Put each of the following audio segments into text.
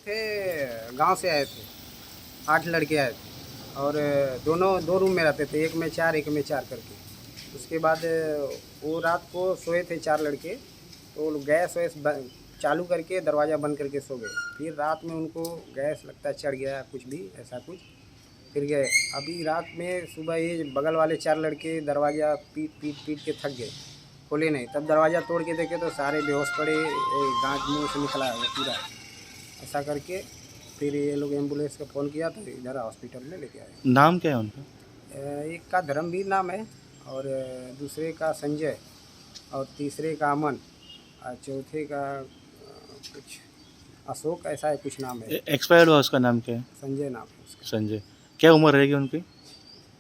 थे, गांव से आए थे, 8 लड़के आए थे और दोनों 2 रूम में रहते थे, एक में 4 एक में 4 करके। उसके बाद वो रात को सोए थे 4 लड़के, तो वो गैस वैस चालू करके दरवाज़ा बंद करके सो गए। फिर रात में उनको गैस लगता है चढ़ गया, कुछ भी ऐसा कुछ, फिर गए। अभी रात में सुबह ये बगल वाले 4 लड़के दरवाज़ा पीट के थक गए, खोले नहीं, तब दरवाज़ा तोड़ के देखे तो सारे बेहोश पड़े, दांत मुंह से निकला है वो पूरा। ऐसा करके फिर ये लोग एम्बुलेंस का फ़ोन किया तो इधर हॉस्पिटल में लेके आए। नाम क्या है उनका? एक का धर्मवीर नाम है और दूसरे का संजय और तीसरे का अमन और चौथे का कुछ अशोक ऐसा है कुछ नाम है। एक्सपायर्ड हुआ उसका नाम क्या है? संजय नाम है उसका। संजय। क्या उम्र रहेगी उनकी?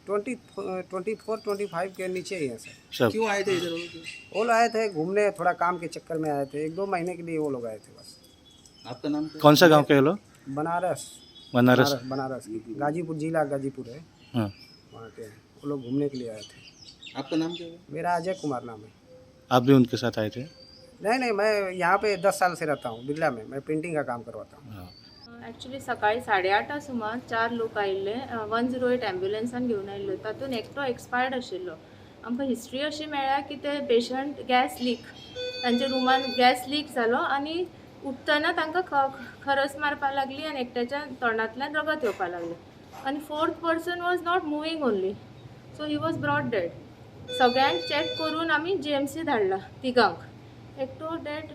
24-25 के नीचे ही है सर। सब क्यों आए थे इधर? वो लोग आए थे घूमने, थोड़ा काम के चक्कर में आए थे, 1-2 महीने के लिए वो लोग आए थे बस। आपका नाम क्या? कौन सा गांव के लोग? बनारस बनारस। बनारस की गाजीपुर, जिला गाजीपुर है, हाँ। वहाँ के हैं। वो लोग घूमने के लिए आए थे। आपका नाम क्या है? मेरा अजय कुमार नाम है। आप भी उनके साथ आए थे? नहीं, मैं यहाँ पे 10 साल से रहता हूँ बिरला में, मैं पेंटिंग का काम करवाता हूँ। हाँ। ॲक्च्युली सकाळी 8:30 सुमार 4 लोक आयिल्ले 108 एम्ब्युलन्सान घेवन आयिल्लो, तातूंत एकटो एक्सपायर्ड आशिल्लो। आमकां हिस्ट्री अशी मेळ्ळ्या की ते पेशंट गॅस लीक, तांच्या रुमान गॅस लीक जालो आनी उठतना तांकां खरस मारपाक लागली आनी एकट्याच्या तोंडांतल्यान रगत येवपाक लागलें आनी 4th person was not moving only, so he was brought dead. सगळ्यांक चॅक करून आमी GMC धाडला तिगांक. एकटो dead,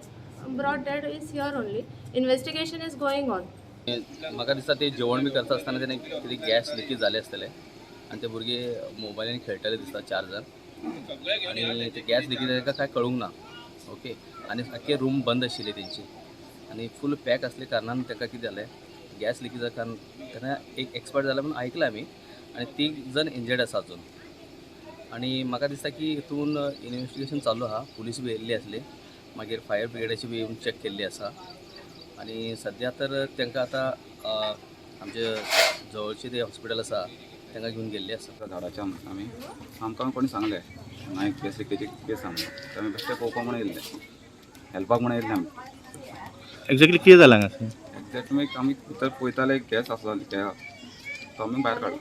brought dead is here only. Investigation is going on. म्हाका दिसता ते जेवण बी करता आसतना तेणें कितें गॅस लिकेज जाले आसतले आनी ते भुरगे मोबायलान खेळटाले दिसता 4 जाण आनी ते गॅस लिकेज ताका कांय कळूंक ना. ओके, आनी आख्खे रूम बंद आशिल्ले तेंची आनी फूल पॅक आसले कारणान ताका कितें जालें, गॅस लिकेजा कारण तेन्ना एक एक्सपायर्ड जाला म्हणून आयकलां आमी आनी 3 जण इंजर्ड आसा अजून. आनी म्हाका दिसता की हितून इन्वेस्टिगेशन चालू आहा, पुलीस बी येयल्ली आसली, मागीर फायर ब्रिगेडाची बी येवन चॅक केल्ली आसा आनी सद्या तर तांकां आतां आमचे जवळचे ते हॉस्पिटल आसा तांकां घेवन गेल्ले आसा. झाडाच्या आमी आमकां कोणी सांगलें नायक गॅस लिकेजी केस आमकां, आमी बेश्टे पळोवपाक म्हणून येयल्ले, हेल्पाक म्हणून येयल्ले आमी. एक्झॅक्टली कितें जालां हांगा? एक्झॅक्ट आमी भितर पळयताले गॅस आसलो लिकेज, तो आमी भायर काडलो.